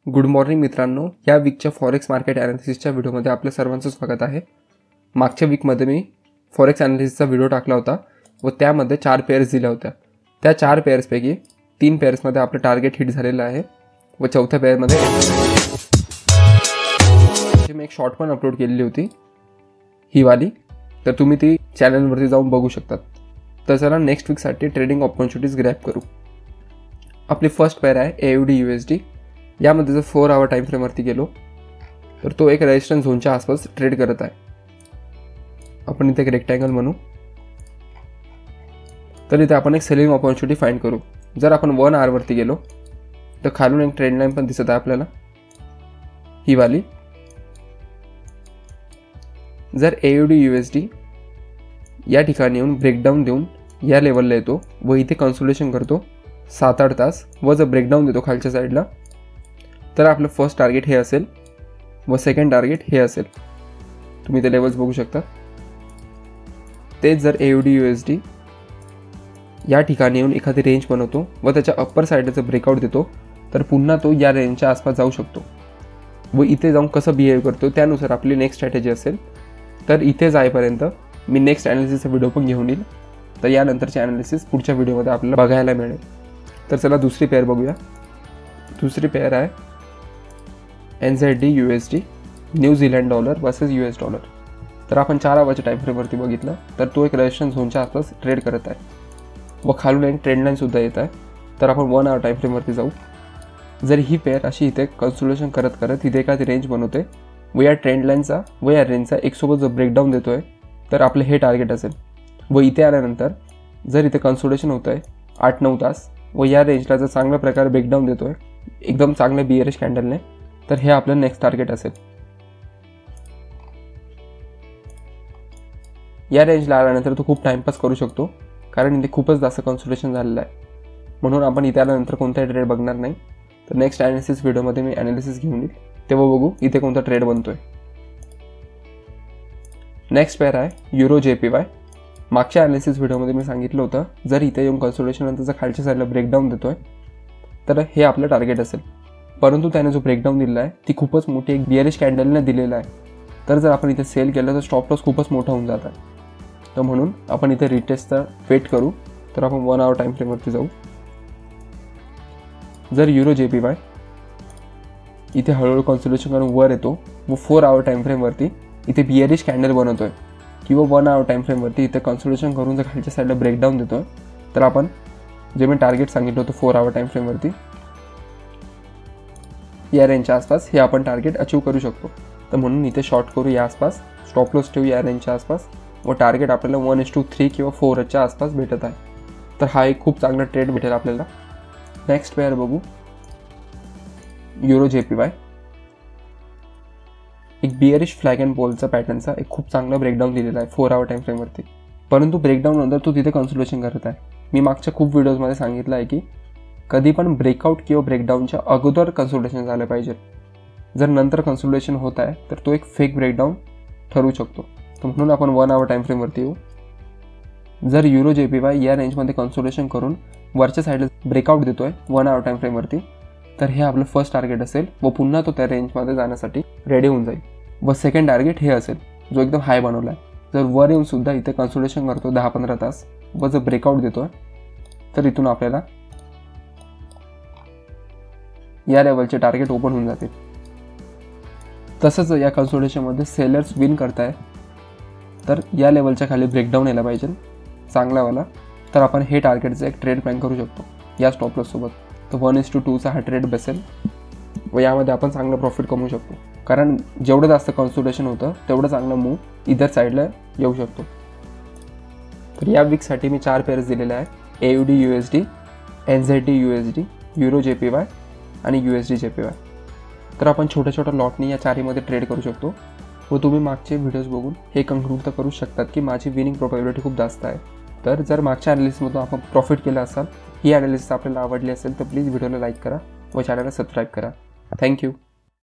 Good morning मित्रांनो, या वीकच्या forex market ॲनालिसिसच्या व्हिडिओमध्ये आपल्या सर्वांचं स्वागत आहे। मागच्या वीकमध्ये मी फॉरेक्स ॲनालिसिसचा व्हिडिओ टाकला होता व त्यामध्ये 4 पेअर्स दिल्या होत्या। त्या 4 पेअर्सपैकी 3 पेअर्समध्ये आपलं टार्गेट हिट झालेलं आहे व चौथ्या पेअरमध्ये मी एक शॉर्ट पण अपलोड केलेली होती ही वाली, तर तुम्ही ती चॅनलवरती जाऊन बघू शकतात। तर चला नेक्स्ट वीकसाठी ट्रेडिंग ऑपॉर्च्युनिटीज ग्रॅब करू। आपली फर्स्ट पेअर आहे AUD USD। यामध्ये जर 4 आवर टाइम फ्रेमवरती गेलो तर तो एक रेजिस्टन्स झोनच्या आसपास ट्रेड करत आहे। आपण इथे एक रेक्टँगल म्हणू, तर इथे आपण एक सेलिंग ऑपॉर्च्युनिटी फाइंड करू। जर आपण 1 आवरवरती गेलो तर खालून एक ट्रेंड लाईन पण दिसत आहे आपल्याला ही वाली। जर AUD USD या ठिकाणी येऊन ब्रेकडाऊन देऊन या लेवलला येतो व इथे कन्सोलिडेशन करतो 7-8 तास व जर ब्रेकडाऊन देतो खालच्या साईडला, तर आपलं फर्स्ट टार्गेट हे असेल व सेकंड टार्गेट हे असेल। तुम्ही ते लेवल्स बघू शकता। तेच जर AUD USD या ठिकाणी येऊन एखादी रेंज बनवतो व त्याच्या अप्पर साईडचं ब्रेकआउट देतो, तर पुन्हा तो या रेंजच्या आसपास जाऊ शकतो व इथे जाऊन कसं बिहेव करतो त्यानुसार आपली नेक्स्ट स्ट्रॅटेजी असेल। तर इथे जाईपर्यंत मी नेक्स्ट ॲनालिसिसचा व्हिडिओ पण घेऊन येईल, तर यानंतरची ॲनालिसिस पुढच्या व्हिडिओमध्ये आपल्याला बघायला मिळेल। तर चला दुसरी पेअर बघूया। दुसरी पेअर आहे NZD USD, New Zealand dollar versus US dollar. तर आपण 4 आवरच्या टाइम फ्रेमवरती बघितलं तर तो एक रेजिस्टन्स झोनच्या आसपास ट्रेड करत आहे व खालून एक ट्रेंड लाईन सुद्धा येत आहे। तर आपण 1 आवर टाइम फ्रेमवरती जाऊ। जर ही पेअर अशी इथे कन्सोलिडेशन करत करत इथे एखादी रेंज बनवते व या ट्रेंड लाईनचा व या रेंजचा एकसोबत जर ब्रेकडाऊन देतोय, तर आपलं हे टार्गेट असेल। व इथे आल्यानंतर जर इथे कन्सोलिडेशन होत आहे 8-9 तास व या रेंजला जर चांगल्या प्रकारे ब्रेकडाऊन देतोय एकदम चांगल्या बिअरिश कॅन्डलने, तर हे आपलं नेक्स्ट टार्गेट असेल। या रेंजला आल्यानंतर तो खूप टाइमपास करू शकतो, कारण इथे खूपच जास्त कन्सोलिडेशन झालेलं आहे, म्हणून आपण इथे आल्यानंतर कोणताही ट्रेड बघणार नाही। तर नेक्स्ट ॲनालिसिस व्हिडिओमध्ये मी ॲनालिसिस घेऊन येईल, तेव्हा बघू इथे कोणता ट्रेड बनतोय। नेक्स्ट पेअर आहे युरो JPY। मागच्या ॲनालिसिस व्हिडिओमध्ये मी सांगितलं होतं जर इथे येऊन कन्सोलिडेशन नंतर जर खालच्या साईडला ब्रेकडाऊन देतोय तर हे आपलं टार्गेट असेल, परंतु त्याने जो ब्रेकडाऊन दिलेला आहे ती खूपच मोठी एक बिअरिश कॅन्डलने दिलेला आहे। तर जर आपण इथे सेल केलं तर स्टॉप लॉस खूपच मोठा होऊन जात आहे, तर म्हणून आपण इथे रिटेस्टचा वेट करू। तर आपण 1 आवर टाइम फ्रेमवरती जाऊ। जर युरो JPY इथे हळूहळू कन्सोलिडेशन करून वर येतो व 4 आवर टाइम फ्रेमवरती इथे बिअरिश कॅन्डल बनवतोय किंवा 1 आवर टाइम फ्रेमवरती इथे कन्सोलिडेशन करून जर खालच्या साईडला ब्रेकडाऊन देतोय, तर आपण जे मी टार्गेट सांगितलं होतं 4 आवर टाइम फ्रेमवरती या रेंजच्या आसपास हे आपण टार्गेट अचीव करू शकतो। तर म्हणून इथे शॉर्ट करू या आसपास, स्टॉप लॉस ठेवू या रेंजच्या आसपास व टार्गेट आपल्याला 1:3 किंवा 4च्या आसपास भेटत आहे। तर हा एक खूप चांगला ट्रेड भेटेल आपल्याला। नेक्स्ट पेअर बघू युरो JPY। एक बिअरिश फ्लॅग अँड पोलचा पॅटर्नचा एक खूप चांगला ब्रेकडाऊन दिलेला आहे 4 आवर टाइम फ्रेमवरती, परंतु ब्रेकडाऊन नंतर तो तिथे कन्सोलिडेशन करत आहे। मी मागच्या खूप व्हिडिओजमध्ये सांगितलं आहे की कधी पण ब्रेकआउट किंवा ब्रेकडाऊनच्या अगोदर कन्सोलिडेशन झालं पाहिजे। जर नंतर कन्सोलिडेशन होत आहे तर तो एक फेक ब्रेकडाऊन ठरू शकतो, तर म्हणून आपण 1 आवर टाइम फ्रेमवरती येऊ। जर युरो JPY या रेंजमध्ये कन्सोलिडेशन करून वरच्या साईडला ब्रेकआउट देतोय 1 आवर टाइम फ्रेमवरती, तर हे आपलं फर्स्ट टार्गेट असेल व पुन्हा तो त्या रेंजमध्ये जाण्यासाठी रेडी होऊन जाईल व सेकंड टार्गेट हे असेल जो एकदम हाय बनवला आहे। जर वर येऊन सुद्धा इथे कन्सोलिडेशन करतो 10-15 तास व जर ब्रेकआउट देतोय, तर इथून आपल्याला या लेवलचे टार्गेट ओपन होऊन जाते। तसंच या कन्सोलिडेशनमध्ये सेलर्स विन करताय, तर या लेवलच्या खाली ब्रेकडाऊन यायला पाहिजे चांगलावाला, तर आपण हे टार्गेटचं एक ट्रेड प्लॅन करू शकतो या स्टॉप लॉस सोबत। तर 1:2चा हा ट्रेड बसेल व यामध्ये आपण चांगलं प्रॉफिट कमवू शकतो, कारण जेवढं जास्त कन्सोलिडेशन होतं तेवढं चांगलं मूव इधर साईडला येऊ शकतो। तर या वीकसाठी मी 4 पेअर्स दिलेले आहे AUD USD, NZD USD, euro JPY आणि USD JPY। तर आपण छोट्या छोट्या लॉटनी या चारीमध्ये ट्रेड करू शकतो व तुम्ही मागचे व्हिडिओज बघून हे कन्क्लूड तर करू शकतात की माझी विनिंग प्रोबॅबिलिटी खूप जास्त आहे। तर जर मागच्या ॲनालिसिसमधून आपण प्रॉफिट केलं असाल, ही ॲनालिसिस आपल्याला आवडली असेल तर प्लीज व्हिडिओला लाईक करा व चॅनलला सबस्क्राईब करा। थँक्यू।